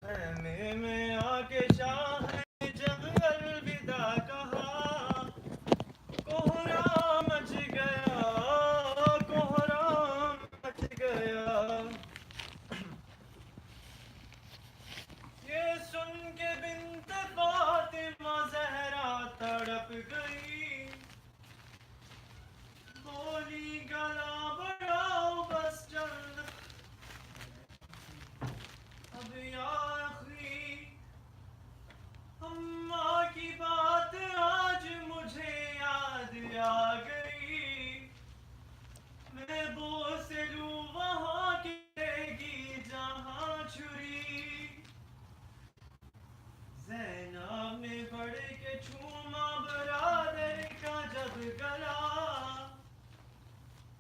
खैमे में आके शाह ने जब अलविदा कहा, कोहराम मच गया, कोहराम मच गया। ये सुन के बिन्त फातिमा ज़हरा तड़प गई, बोली गला बढ़ाओ बस जल्द अब या अखी, अम्मा की बात आज मुझे याद आ गई। मैं बोस लूं वहाँ की रहेगी जहाँ छुरी। ज़ैनब ने बढ़ के छूमा बरादर का जब गला,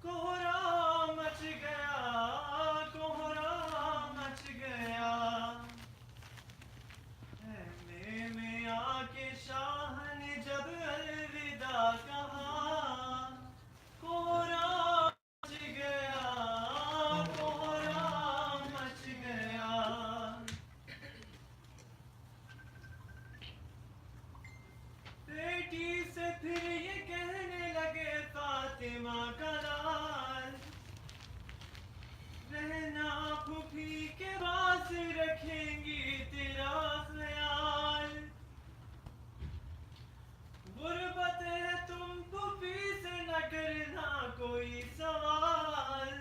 कोहरा मच गया, कोहरा मच गया। खैमे में आके शाह ने जब अलविदा कहा, कोहरा मच गया, कोहरा मच गया। बेटी से फिर ये कहने लगे फातिमा का लाल, रहना फूफी के पास रखेंगी तेरा ख्याल। गुर्बत है तुम फूफी से न करना कोई सवाल,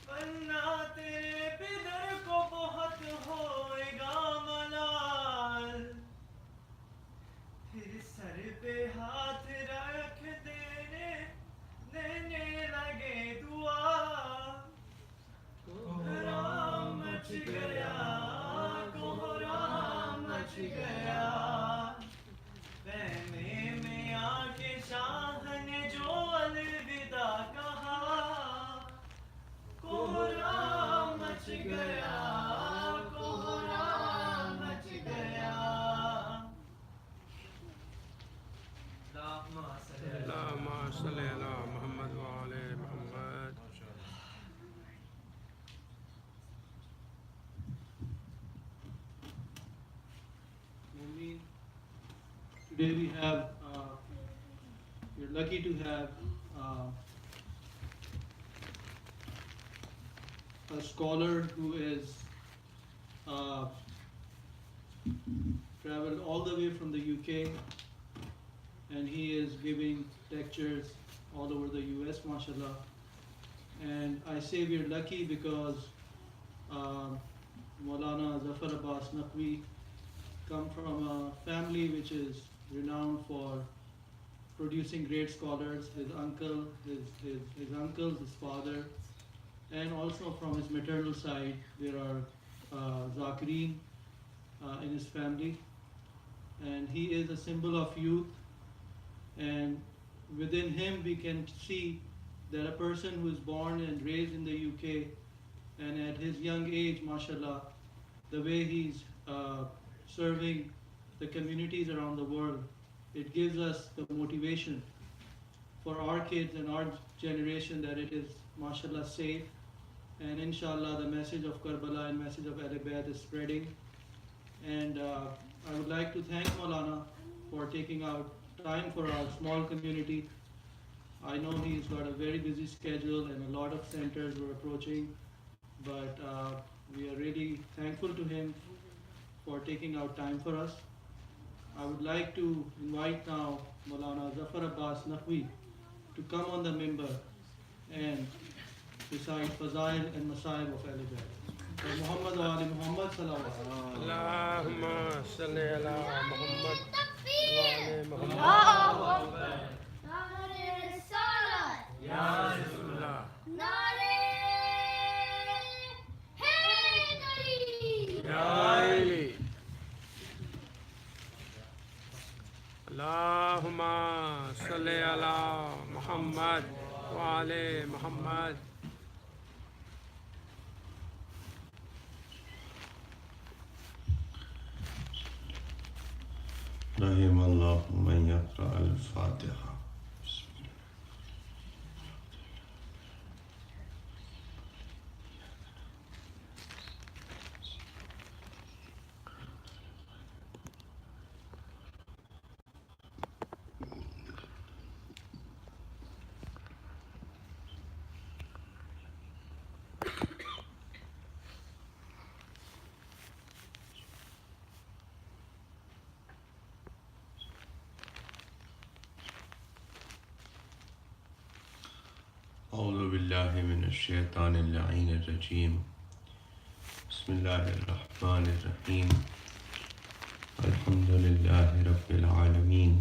वरना तेरे पिदर को बहुत होएगा मलाल। फिर सर पे हाथ रख देने लगे दुआ, कोहरा मच गया, कोहरा मच गया। खैमे में आके शाह ने जो अलविदा कहा, कोहरा मच गया, कोहरा मच गया। अल्लाहुम्मा सल्ली अला मुहम्मद व आले Muhammad. Today we have, we're lucky to have a scholar who is traveled all the way from the UK, and he is giving lectures all over the US, mashallah. And I say we're lucky because Maulana Zafar Abbas Naqvi come from a family which is renowned for producing great scholars. His uncle, his uncles, his father, and also from his maternal side, there are Zakirin in his family. And he is a symbol of youth. And within him, we can see that a person who is born and raised in the UK, and at his young age, mashallah, the way he's serving the communities around the world, it gives us the motivation for our kids and our generation that it is, mashallah, safe. And inshallah, the message of Karbala and message of Ahl Bayt is spreading. And I would like to thank Maulana for taking out time for our small community. I know he's got a very busy schedule and a lot of centers we're approaching, but we are really thankful to him for taking out time for us. I would like to invite now Maulana Zafar Abbas Naqvi to come on the mimbar and recite Fazail and Masail of Ahl Bayt. Muhammad wa ali Muhammad salawat. Allahumma salli ala Muhammad wa ali Muhammad. Allahu Akbar. Nare Risalat. Ya Rasulullah. Nare Haydari. Ya Ali. Allahumma salli ala Muhammad wa ali Muhammad. रहिमल्लाहु मन यक़रा अल-फ़ातिहा। بالله من الشيطان اللعين الرجيم. بسم الله الرحمن الرحيم. الحمد لله رب العالمين،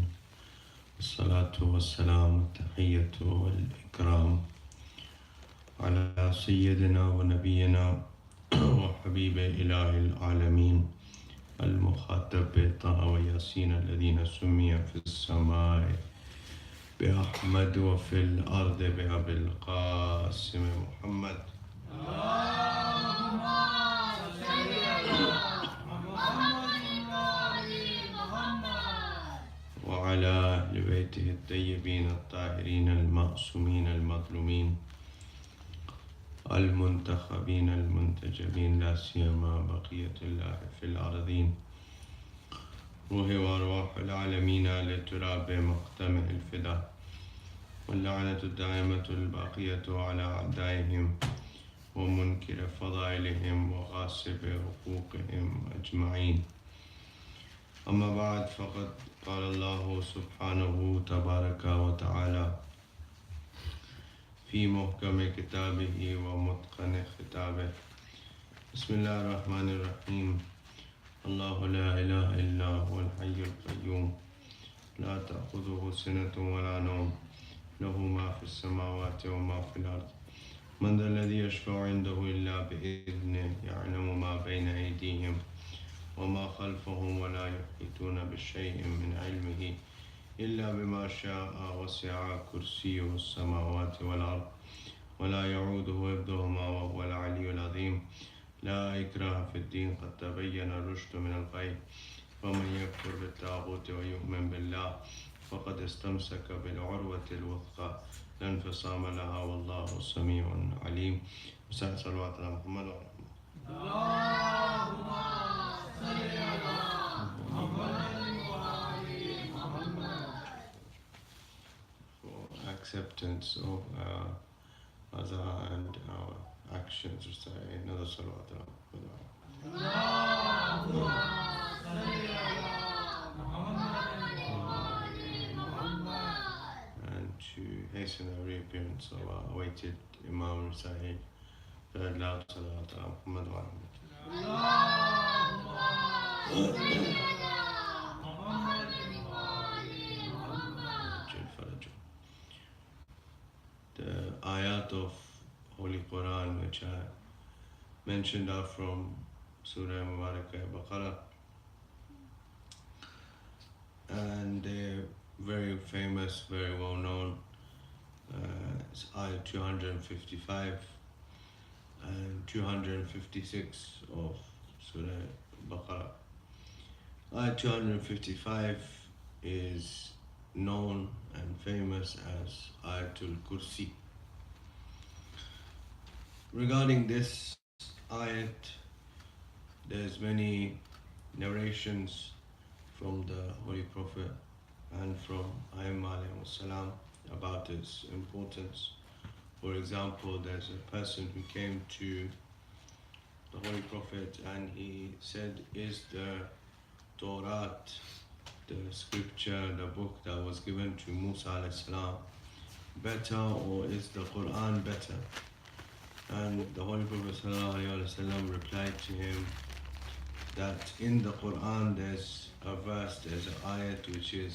والصلاة والسلام التحية والإكرام على سيدنا ونبينا وحبيب إله العالمين المخاطب طه وياسين الذين سمي في السماء بأحمد وفي الأرض بأبي القاسم محمد. اللهم صل على محمد وآل محمد وعلى أهل بيته الطيبين الطاهرين المعصومين المظلومين المنتخبين المنتجبين، لا سيما بقية الله في الأرضين، روح وأرواح العالمين لتراب مقتمع الفداء، واللعنة الدائمة الباقية على أعدائهم ومنكر فضائلهم وغاصب حقوقهم أجمعين. أما بعد، فقد قال الله سبحانه تبارك وتعالى في محكم كتابه ومتقن خطابه: بسم الله الرحمن الرحيم. الله لا إله إلا هو الحي القيوم، لا تأخذه سنة ولا نوم، له ما في السماوات وما في الأرض. من ذا الذي يشفع عنده إلا بإذنه، يعلم ما بين أيديهم وما خلفهم، ولا يحيطون بشيء من علمه إلا بما شاء، وسع كرسيه السماوات والأرض ولا يعوده حفظهما وهو العلي العظيم. لا إكراه في الدين، قد تبين الرشد من الغي، ومن يكفر بالطاغوت ويؤمن بالله فقد استمسك بالعروة الوثقى لا انفصام لها، والله سميع عليم. صلوات على محمد وعلى اللهم صل على محمد وآل محمد. for acceptance of our azah and our actions. Recite another salawat ala Muhammad. اللهم صل على محمد وآل محمد. And to hasten the reappearance of our awaited Imam, recite third loud salawat ala Muhammad wa ala اللهم صل على محمد وآل محمد. Muhammad. The ayat of Holy Quran which I mentioned are from Surah Mubarakah Baqarah, and they're very famous, very well known. It's ayat 255 and 256 of Surah Baqarah. Ayat 255 is known and famous as Ayatul Kursi. Regarding this ayat, there's many narrations from the Holy Prophet and from Ayyimah alayhi salam about its importance. For example, there's a person who came to the Holy Prophet and he said, is the Torah, the scripture, the book that was given to Musa alayhi salam, better, or is the Quran better? And the Holy Prophet ﷺ replied to him that in the Quran there's a verse, there's an ayat which is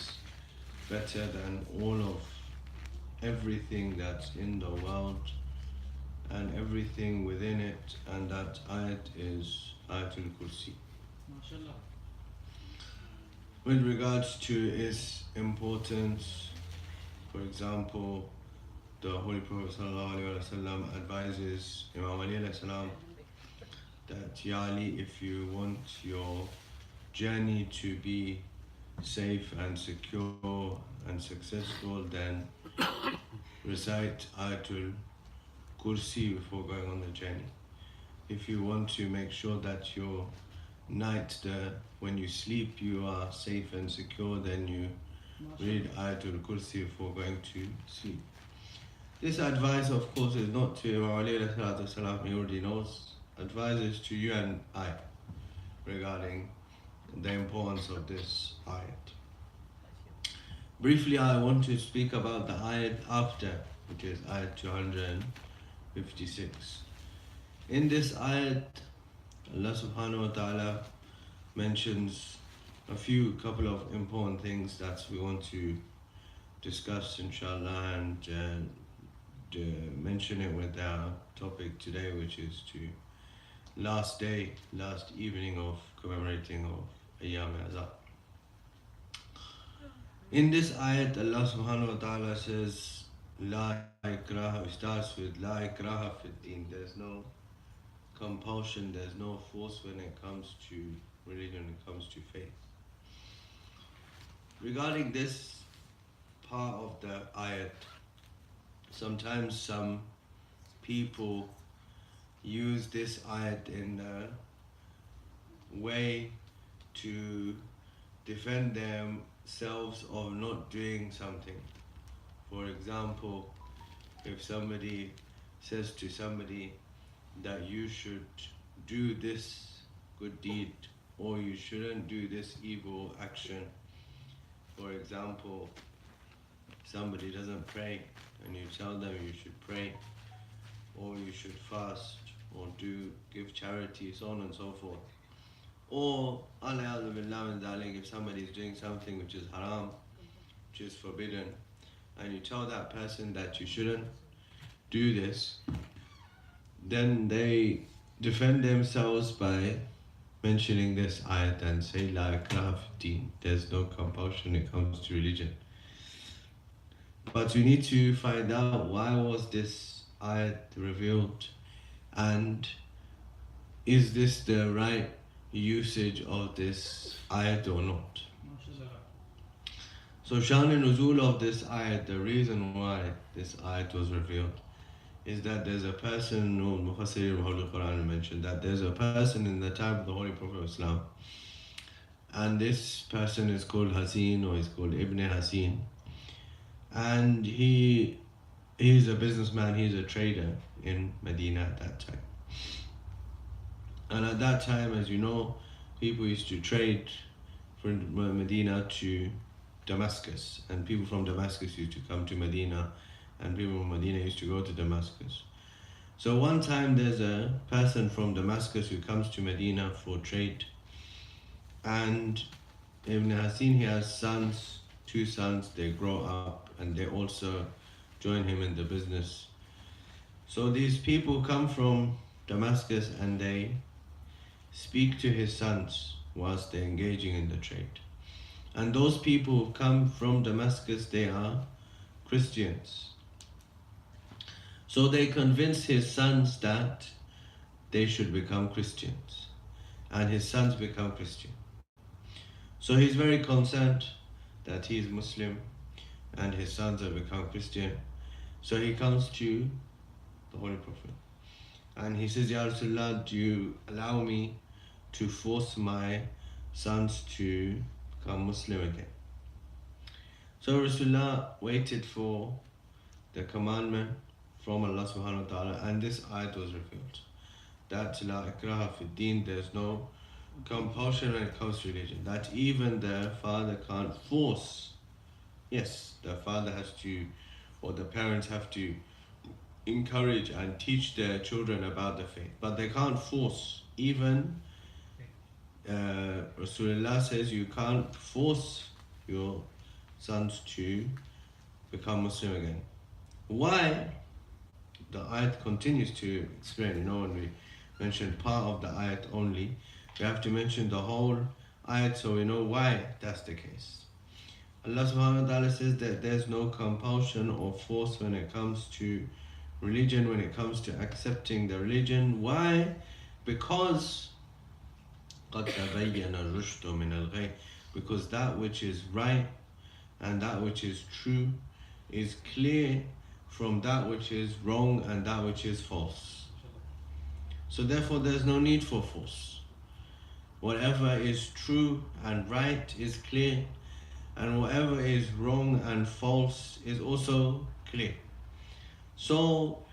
better than all of everything that's in the world and everything within it, and that ayat is Ayatul Kursi. MashaAllah. With regards to its importance, for example, the Holy Prophet ﷺ advises Imam Ali alayhi salam that, Ya Ali, if you want your journey to be safe and secure and successful, then recite Ayatul Kursi before going on the journey. If you want to make sure that your night, when you sleep, you are safe and secure, then you read Ayatul Kursi before going to sleep. This advice, of course, is not to Imam Ali alayhi salatu wasalam, he already knows. Advice is to you and I regarding the importance of this ayat. Briefly, I want to speak about the ayat after, which is ayat 256. 56. In this ayat, Allah subhanahu wa ta'ala mentions a couple of important things that we want to discuss, inshallah, and mention it with our topic today, which is last evening of commemorating of Ayyam Azab. In this ayat, Allah subhanahu wa ta'ala says, La ikraha, starts with La ikraha fit din. There's no compulsion, there's no force when it comes to religion, when it comes to faith. Regarding this part of the ayat, sometimes some people use this ayat in a way to defend themselves of not doing something. For example, if somebody says to somebody that you should do this good deed or you shouldn't do this evil action. For example, somebody doesn't pray and you tell them you should pray or you should fast or give charity, so on and so forth. Or if somebody is doing something which is haram, which is forbidden, and you tell that person that you shouldn't do this, then they defend themselves by mentioning this ayat and say La ikraha fi din. There's no compulsion when it comes to religion. But we need to find out why was this ayat revealed, and is this the right usage of this ayat or not? So Shan Nuzul of this ayat, the reason why this ayat was revealed, is that there's a person, Mufassir of Holy Quran mentioned that there's a person in the time of the Holy Prophet of Islam, and this person is called Hasin, or is called Ibn Hasin, and he's a businessman, he's a trader in Medina at that time. And at that time, as you know, people used to trade from Medina to Damascus, and people from Damascus used to come to Medina, and people from Medina used to go to Damascus. So one time there's a person from Damascus who comes to Medina for trade, and Ibn Hasin, he has sons, 2 sons, they grow up and they also join him in the business. So these people come from Damascus and they speak to his sons whilst they're engaging in the trade. And those people who come from Damascus, they are Christians. So they convince his sons that they should become Christians, and his sons become Christian. So he's very concerned that he is Muslim and his sons have become Christian. So he comes to the Holy Prophet and he says, Ya Rasulullah, do you allow me to force my sons to become Muslim again? So Rasulullah waited for the commandment from Allah subhanahu wa ta'ala, and this ayat was revealed. That La ikraha fi din, there's no compulsion when it comes to religion. That even the father can't force. Yes, the father has to, or the parents have to encourage and teach their children about the faith, but they can't force. Even Rasulullah says you can't force your sons to become Muslim again. Why? The ayat continues to explain. When we mention part of the ayat only, we have to mention the whole ayat so we know why that's the case. Allah subhanahu wa ta'ala says that there's no compulsion or force when it comes to religion, when it comes to accepting the religion. Why? Because قَدْ تَبَيَّنَ الرُّشْدُ مِنَ الْغَيِّ, because that which is right and that which is true is clear from that which is wrong and that which is false. So therefore there's no need for force. Whatever is true and right is clear, and whatever is wrong and false is also clear. So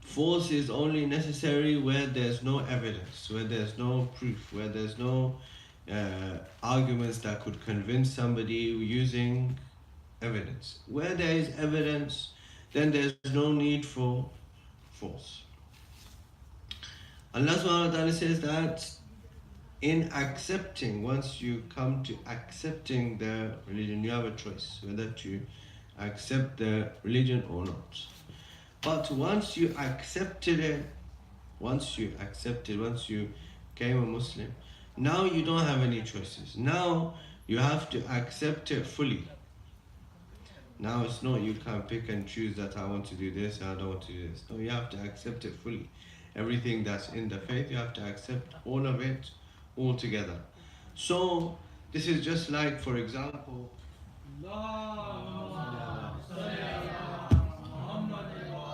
force is only necessary where there's no evidence, where there's no proof, where there's no arguments that could convince somebody using evidence. Where there is evidence, then there's no need for force. Allah subhanahu wa ta'ala says that in accepting, once you come to accepting the religion, you have a choice whether to accept the religion or not. But once you accepted it, once you became a Muslim, now you don't have any choices. Now you have to accept it fully. Now it's not you can pick and choose that I want to do this and I don't want to do this. No, you have to accept it fully. Everything that's in the faith, you have to accept all of it all together. So this is just like, for example,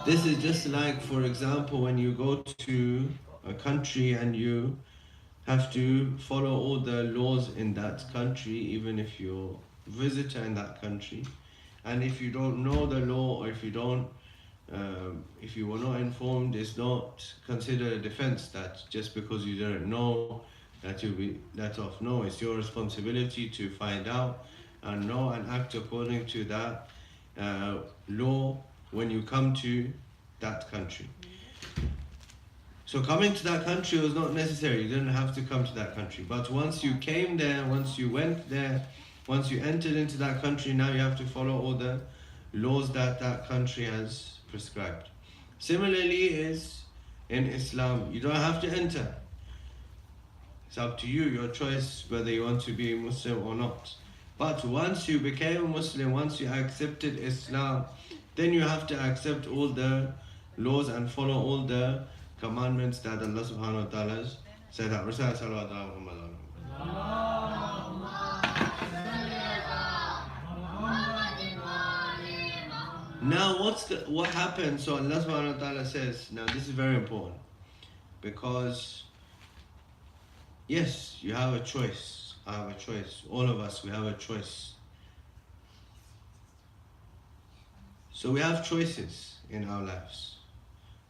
this is just like, for example, when you go to a country and you have to follow all the laws in that country, even if you're a visitor in that country. And if you don't know the law, or if you were not informed, it's not considered a defense that just because you didn't know that you'll be let off. No, it's your responsibility to find out and know and act according to that law when you come to that country. So coming to that country was not necessary. You didn't have to come to that country. But once you came there, once you went there, once you entered into that country, now you have to follow all the laws that that country has prescribed. Similarly is in Islam. You don't have to enter. It's up to you, your choice, whether you want to be a Muslim or not. But once you became a Muslim, once you accepted Islam, then you have to accept all the laws and follow all the commandments that Allah subhanahu wa ta'ala said out. Now what happens? So Allah subhanahu wa ta'ala says, now this is very important, because yes, you have a choice. I have a choice. All of us, we have a choice. So we have choices in our lives.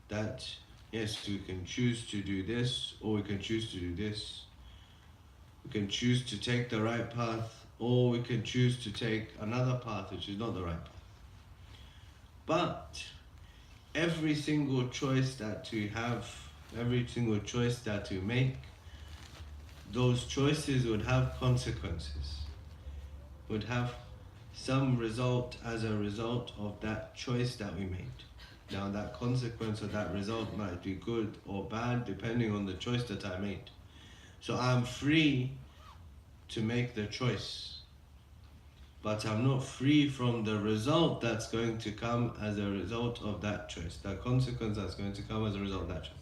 That yes, we can choose to do this, or we can choose to do this. We can choose to take the right path, or we can choose to take another path which is not the right path. But every single choice that we have, every single choice that we make, those choices would have consequences, would have some result as a result of that choice that we made. Now that consequence or that result might be good or bad depending on the choice that I made. So I'm free to make the choice, but I'm not free from the result that's going to come as a result of that choice, the consequence that's going to come as a result of that choice.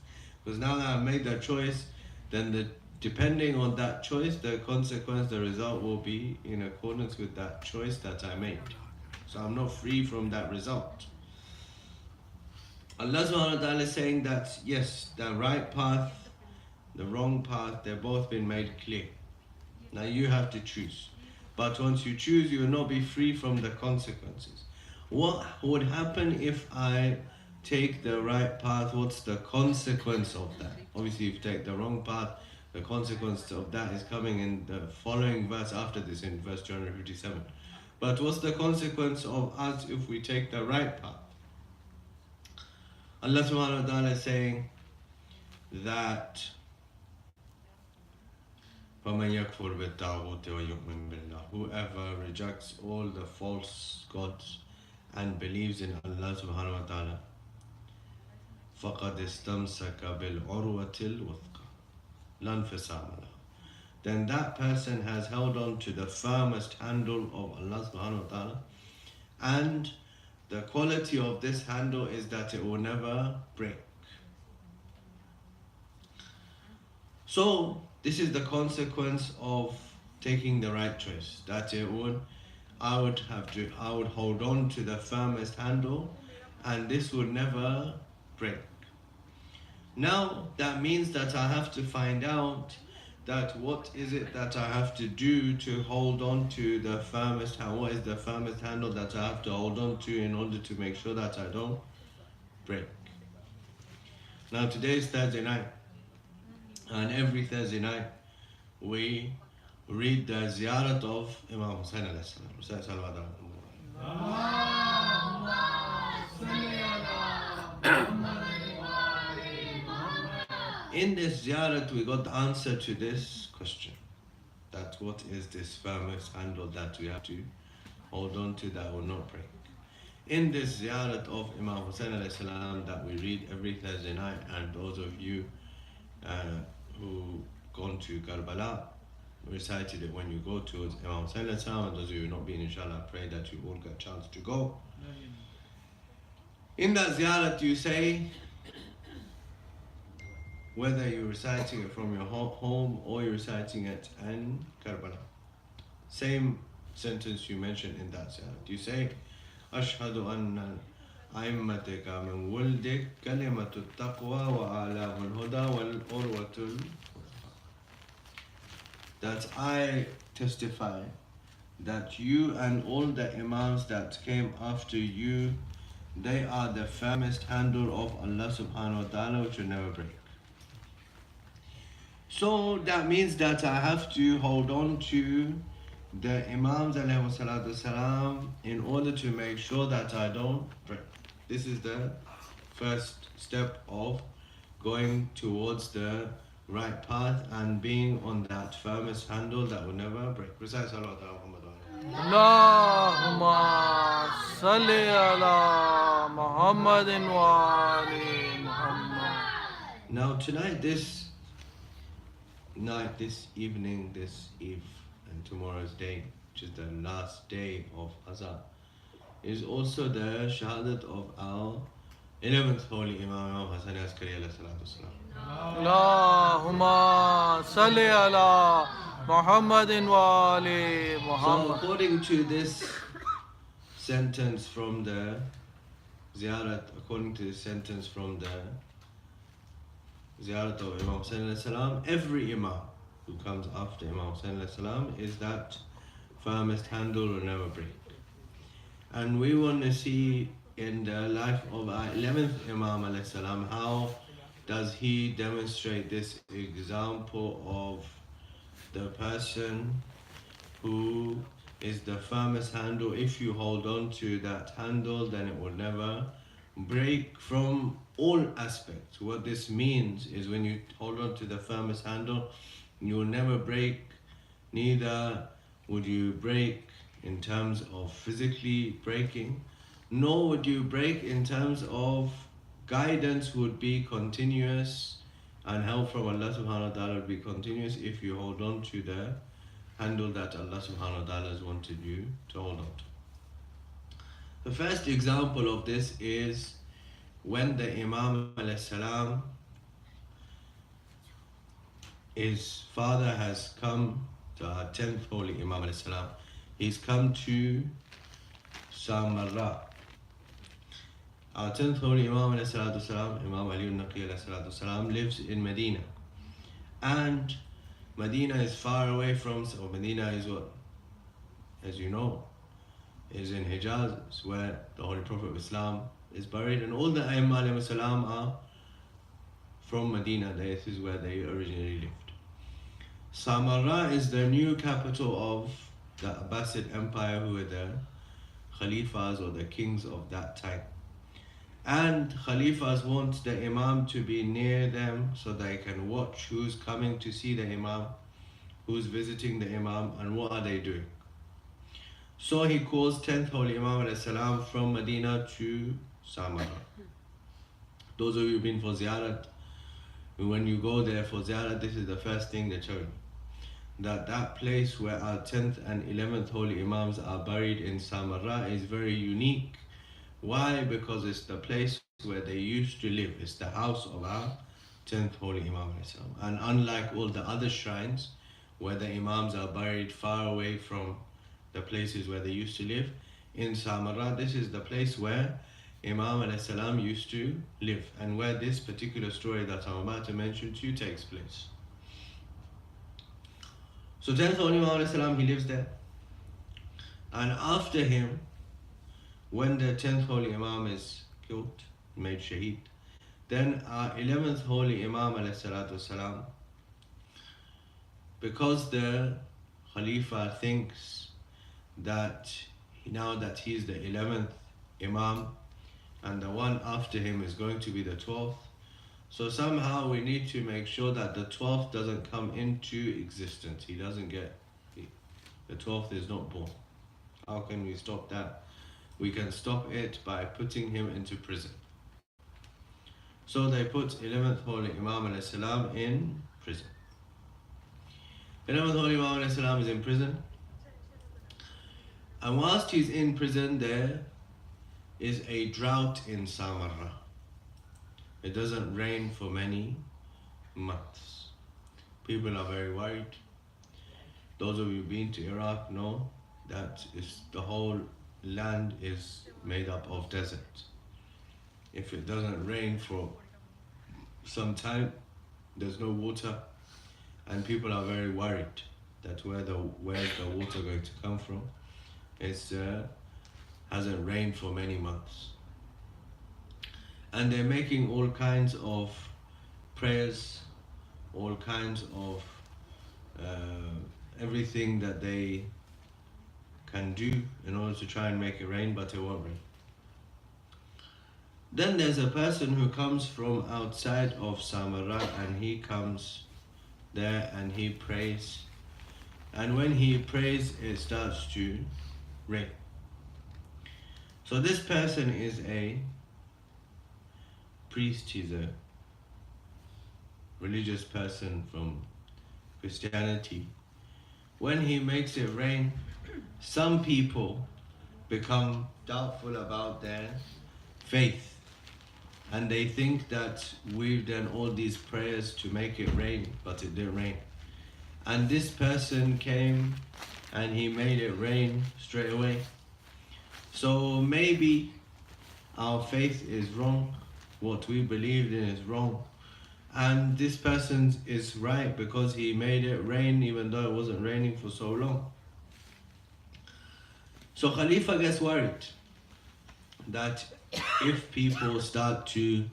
Because now that I've made that choice, then depending on that choice, the consequence, the result will be in accordance with that choice that I made. So I'm not free from that result. Allah subhanahu wa ta'ala is saying that yes, the right path, the wrong path, they've both been made clear. Now you have to choose. But once you choose, you will not be free from the consequences. What would happen if I take the right path? What's the consequence of that? Obviously, if you take the wrong path, the consequence of that is coming in the following verse after this, in verse 257. But what's the consequence of us if we take the right path? Allah subhanahu wa ta'ala is saying that فَمَنْ يَكْفُرْ بِالطَّاغُوتِ وَيُؤْمِنْ بِاللَّهِ, whoever rejects all the false gods and believes in Allah subhanahu wa ta'ala, فَقَدْ اسْتَمْسَكَ بِالْعُرْوَةِ الْوُثْقَى لَا انْفِصَامَ لَهَا, then that person has held on to the firmest handle of Allah subhanahu wa ta'ala, and the quality of this handle is that it will never break. So this is the consequence of taking the right choice, that I would hold on to the firmest handle, and this would never break. Now that means that I have to find out that what is it that I have to do to hold on to the firmest handle. What is the firmest handle that I have to hold on to in order to make sure that I don't break? Now today is Thursday night, and every Thursday night we read the ziyarat of Imam Hussain alayhi salam. In this ziyarat, we got the answer to this question. That what is this famous handle that we have to hold on to that will not break. In this ziyarat of Imam Hussein alayhi salam that we read every Thursday night, and those of you who gone to Karbala, recited it when you go to Imam Hussein alayhi salam, and those of you not been, inshallah, pray that you all get a chance to go. In that ziyarat you say, whether you're reciting it from your home or you're reciting it in Karbala, same sentence you mentioned in that ziyarat. You say, أشهد أن أئمتك من ولدك كلمة التقوى وآلام الهدى والأروة. That I testify that you and all the imams that came after you, they are the firmest handle of Allah subhanahu wa ta'ala which will never break. So that means that I have to hold on to the Imams alayhi salatu salam in order to make sure that I don't break. This is the first step of going towards the right path and being on that firmest handle that will never break. Recite salawat ala Muhammad wa ala Allahumma salli ala Muhammadin wa ali Muhammad. Now tonight, this night, this evening, this eve, and tomorrow's day, which is the last day of Azan, is also the shahadat of our 11th holy Imam, Imam Hassan Askari alayhi salatu wasalam. Allahumma salli ala Muhammadin wa ali So Muhammad. according to this sentence from the ziyarat, according to the sentence from the ziyarat of Imam Hussain alayhi salam, every imam who comes after Imam Hussain alayhi salam is that firmest handle will never break. And we want to see in the life of our 11th Imam alayhi salam, how does he demonstrate this example of the person who is the firmest handle. If you hold on to that handle, then it will never break from all aspects. What this means is when you hold on to the firmest handle, you will never break. Neither would you break in terms of physically breaking, nor would you break in terms of guidance would be continuous, and help from Allah subhanahu wa ta'ala would be continuous if you hold on to the handle that Allah subhanahu wa ta'ala has wanted you to hold on to. The first example of this is when the Imam alayhi salam, his father has come to our 10th holy Imam alayhi salam. He's come to Samarra. Our 10th holy Imam alayhi salatu salam, Imam Ali al-Naqi alayhi salatu salam, lives in Medina. And Medina is far away from, so Medina is what, as you know, is in Hijaz, it's where the Holy Prophet of Islam is buried, and all the Aimma alayhi salam are from Medina. This is where they originally lived. Samarra is the new capital of the Abbasid Empire, who were the Khalifas or the kings of that time. And Khalifas want the Imam to be near them so they can watch who's coming to see the Imam, who's visiting the Imam, and what are they doing. So he calls 10th Holy Imam alayhi salam from Medina to Samarra. Those of you who've been for ziyarat, when you go there for ziyarat, this is the first thing they tell you. That place where our 10th and 11th Holy Imams are buried in Samarra is very unique. Why? Because it's the place where they used to live. It's the house of our 10th Holy Imam. And unlike all the other shrines where the Imams are buried far away from the places where they used to live, in Samarra, this is the place where Imam salam used to live, and where this particular story that I'm about to mention to you takes place. So 10th Holy Imam salam, he lives there. And after him, when the 10th Holy Imam is killed, made shaheed, then our 11th Holy Imam salam, because the Khalifa thinks that now that he's the 11th Imam and the one after him is going to be the 12th, So somehow we need to make sure that the 12th doesn't come into existence. He doesn't get, the 12th is not born. How can we stop that? We can stop it by putting him into prison. So they put 11th Holy Imam alayhi salam in prison. 11th Holy Imam alayhi salam is in prison. And whilst he's in prison, there is a drought in Samarra. It doesn't rain for many months. People are very worried. Those of you who've been to Iraq know that the whole land is made up of desert. If it doesn't rain for some time, there's no water, and people are very worried that where's the water going to come from? It hasn't rained for many months. And they're making all kinds of prayers, all kinds of everything that they can do in order to try and make it rain, but it won't rain. Then there's a person who comes from outside of Samarra, and he comes there and he prays. And when he prays, it starts to rain. So this person is a priest, he's a religious person from Christianity. When he makes it rain, some people become doubtful about their faith, and they think that we've done all these prayers to make it rain, but it didn't rain. And this person came and he made it rain straight away. So maybe our faith is wrong, what we believed in is wrong, and this person is right because he made it rain even though it wasn't raining for so long. So Khalifa gets worried that if people start to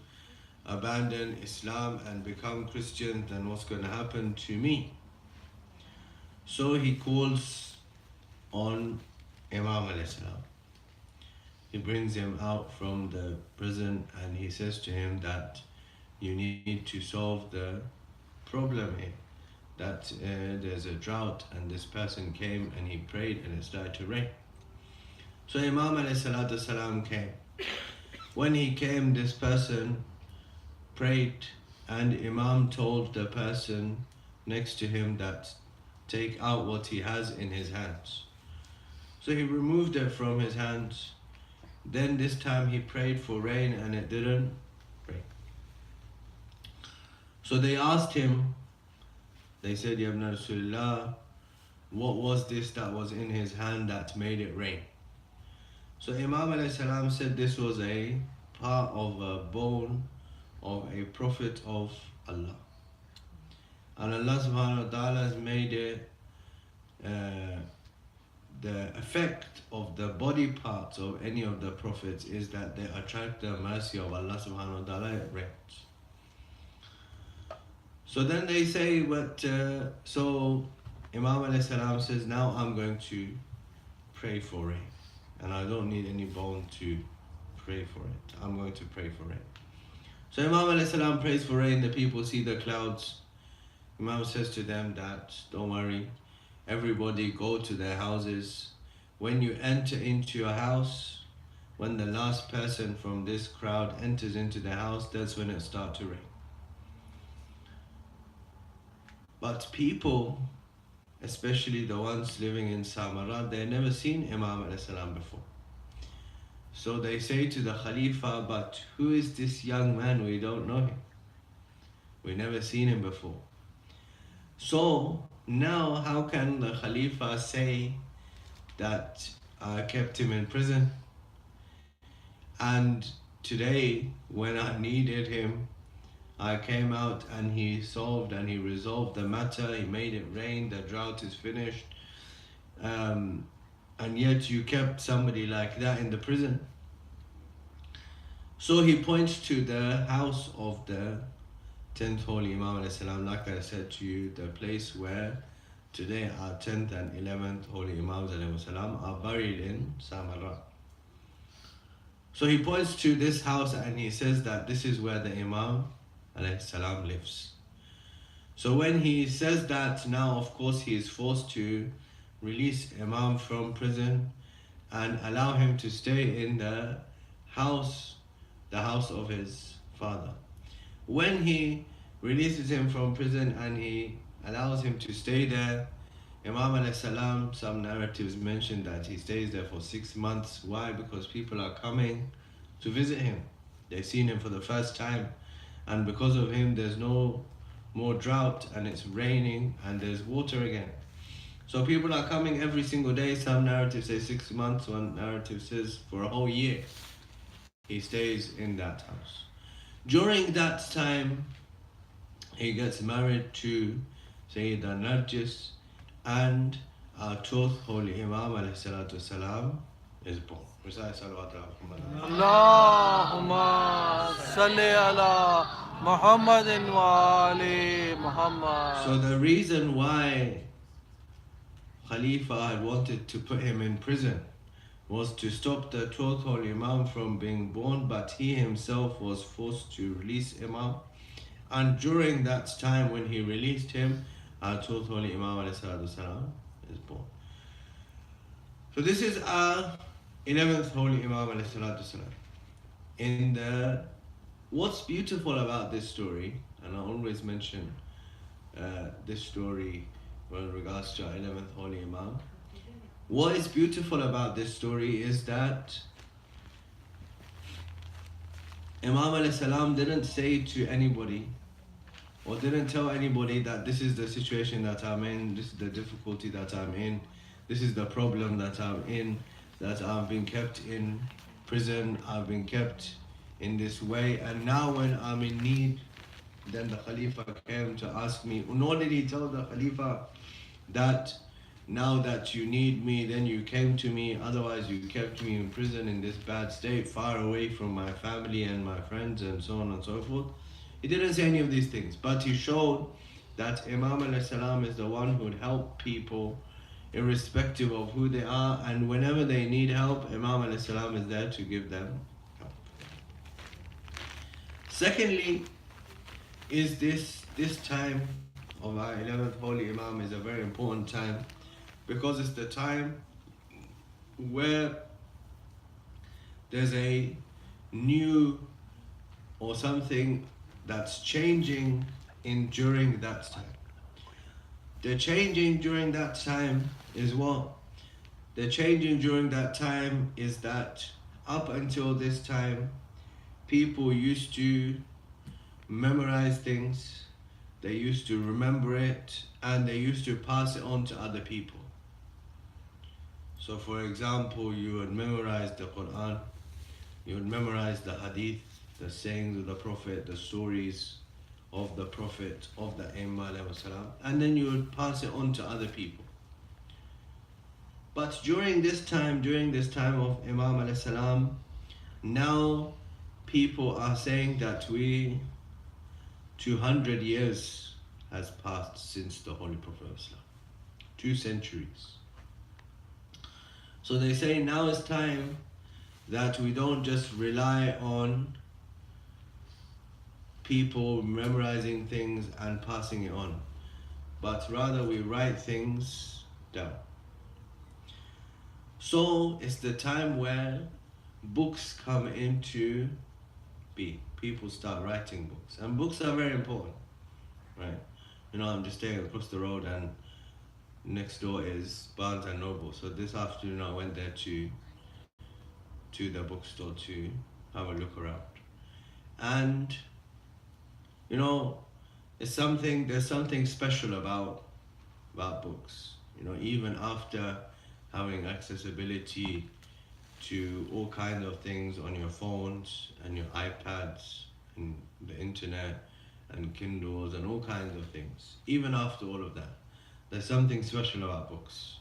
abandon Islam and become Christians, then what's going to happen to me? So he calls on Imam alayhi salam. He brings him out from the prison and he says to him that you need to solve the problem here, that there's a drought, and this person came and he prayed and it started to rain. So Imam alayhi salatu salam came. When he came, this person prayed, and Imam told the person next to him that take out what he has in his hands. So he removed it from his hands. Then this time he prayed for rain and it didn't rain. So they asked him, they said, Ya Ibn Rasulullah, what was this that was in his hand that made it rain? So Imam alayhi salam said this was a part of a bone of a prophet of Allah. And Allah subhanahu wa ta'ala has made it the effect of the body parts of any of the prophets is that they attract the mercy of Allah subhanahu wa ta'ala, it rains. So then they say, but so Imam alayhi salam says, now I'm going to pray for rain, and I don't need any bone to pray for it. I'm going to pray for rain. So Imam alayhi salam prays for rain, the people see the clouds. Imam says to them that, don't worry, everybody go to their houses. When you enter into your house, when the last person from this crowd enters into the house, that's when it starts to rain. But people, especially the ones living in Samarra, they've never seen Imam alayhi salam before. So they say to the Khalifa, but who is this young man? We don't know him. We've never seen him before. So now how can the Khalifa say that I kept him in prison, and today when I needed him, I came out and he solved and he resolved the matter, he made it rain, the drought is finished, and yet you kept somebody like that in the prison? So he points to the house of the 10th Holy Imam alayhi salam, like I said to you, the place where today our 10th and 11th Holy Imams alayhi salam are buried in Samarra. So he points to this house and he says that this is where the Imam alayhi salam lives. So when he says that, now of course he is forced to release Imam from prison and allow him to stay in the house of his father. When he releases him from prison and he allows him to stay there, Imam alayhi salam, some narratives mention that he stays there for 6 months. Why? Because people are coming to visit him. They've seen him for the first time, and because of him there's no more drought and it's raining and there's water again. So people are coming every single day. Some narratives say 6 months, one narrative says for a whole year he stays in that house. During that time he gets married to Sayyida Narjis, and our 12th Holy Imam alayhi salatu wasalam is born. Recite salawat ala Muhammad. Allahumma salli ala Muhammadin wa ali Muhammad. So the reason why Khalifa had wanted to put him in prison was to stop the 12th Holy Imam from being born, but he himself was forced to release Imam. And during that time when he released him, our 12th Holy Imam alayhi salatu wasalam is born. So this is our 11th Holy Imam alayhi salatu wasalam. What's beautiful about this story, and I always mention this story with regards to our 11th Holy Imam, what is beautiful about this story is that Imam alayhi salam didn't say to anybody or didn't tell anybody that this is the situation that I'm in, this is the difficulty that I'm in, this is the problem that I'm in, that I've been kept in prison, I've been kept in this way, and now when I'm in need, then the Khalifa came to ask me. Nor did he tell the Khalifa that now that you need me, then you came to me, otherwise you kept me in prison in this bad state, far away from my family and my friends and so on and so forth. He didn't say any of these things, but he showed that Imam alayhi salam is the one who would help people irrespective of who they are, and whenever they need help, Imam alayhi salam is there to give them help. Secondly, is this time of our 11th Holy Imam is a very important time, because it's the time where there's a new or something that's changing during that time. The changing during that time is what? The changing during that time is that up until this time, people used to memorize things, they used to remember it, and they used to pass it on to other people. So for example, you would memorize the Quran, you would memorize the Hadith, the sayings of the Prophet, the stories of the Prophet, of the Imam alayhi salam, and then you would pass it on to other people. But during this time of Imam alayhi salam, now people are saying that 200 years has passed since the Holy Prophet of Islam. 2 centuries. So they say now it's time that we don't just rely on people memorizing things and passing it on, but rather we write things down. So it's the time where books come into being. People start writing books, and books are very important, right? You know, I'm just staying across the road and next door is Barnes and Noble. So this afternoon I went there to the bookstore to have a look around, and you know, there's something special about books. You know, even after having accessibility to all kinds of things on your phones and your iPads and the internet and Kindles and all kinds of things, even after all of that, there's something special about books.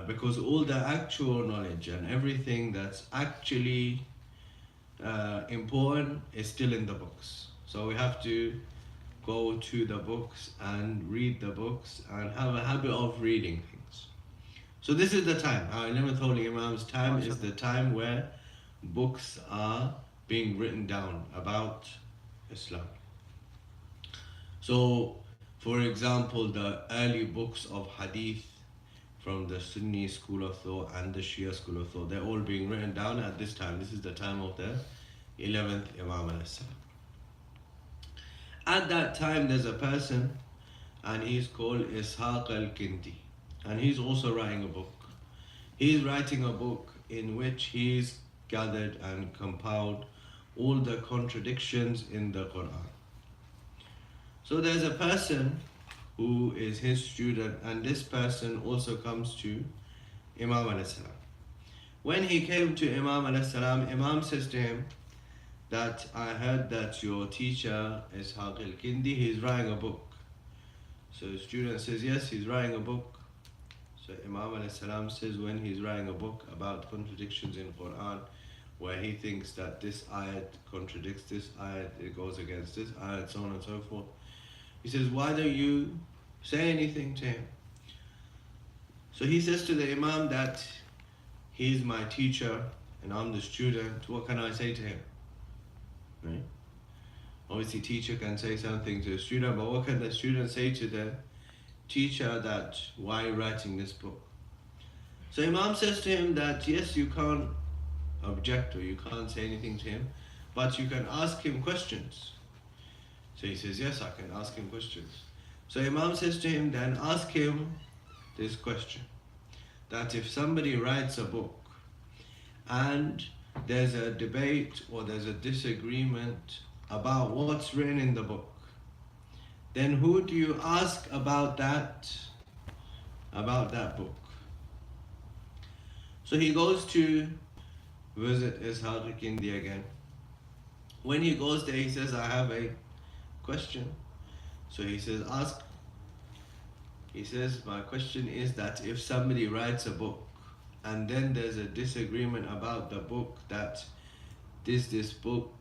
Because all the actual knowledge and everything that's actually important is still in the books. So we have to go to the books and read the books and have a habit of reading things. So this is the time. Our 11th Holy Imam's time is the time where books are being written down about Islam. So, for example, the early books of hadith from the Sunni school of thought and the Shia school of thought, they're all being written down at this time. This is the time of the 11th Imam alayhi salam. At that time, there's a person, and he's called Ishaq al-Kindi, and he's also writing a book. He's writing a book in which he's gathered and compiled all the contradictions in the Quran. So there's a person who is his student, and this person also comes to Imam alayhi salam. When he came to Imam alayhi salam, Imam says to him that I heard that your teacher is Ishaq al-Kindi, he's writing a book. So the student says, yes, he's writing a book. So Imam alayhi salam says when he's writing a book about contradictions in Quran, where he thinks that this ayat contradicts this ayat, it goes against this ayat, so on and so forth. He says, why don't you say anything to him? So he says to the Imam that he's my teacher and I'm the student. What can I say to him? Right? Obviously, teacher can say something to the student, but what can the student say to the teacher that why are you writing this book? So Imam says to him that yes, you can't object or you can't say anything to him, but you can ask him questions. So he says, yes, I can ask him questions. So Imam says to him, then ask him this question, that if somebody writes a book and there's a debate or there's a disagreement about what's written in the book, then who do you ask about that book? So he goes to visit Ishaq al-Kindi again. When he goes there, he says, I have a question. So he says, ask. He says, my question is that if somebody writes a book and then there's a disagreement about the book, that this book,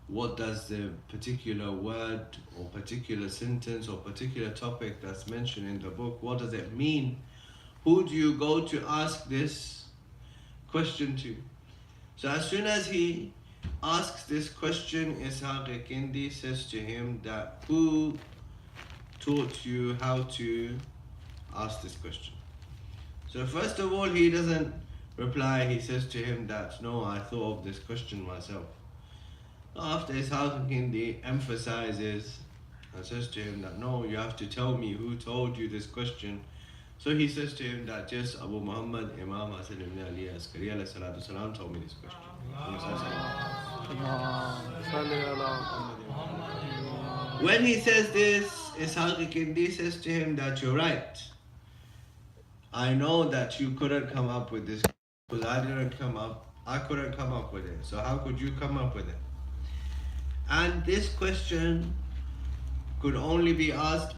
what does the particular word or particular sentence or particular topic that's mentioned in the book, what does it mean? Who do you go to ask this question to? So as soon as he asks this question, Ishaq al-Kindi says to him that who taught you how to ask this question? So first of all, he doesn't reply. He says to him that no, I thought of this question myself. After Ishaq al-Kindi emphasizes and says to him that no, you have to tell me who told you this question. So he says to him that yes, Abu Muhammad Imam Hasan ibn Ali Askari alayhi salatu salam told me this question. When he says this, Ishaq al-Kindi says to him that you're right. I know that you couldn't come up with this because I couldn't come up with it. So how could you come up with it? And this question could only be asked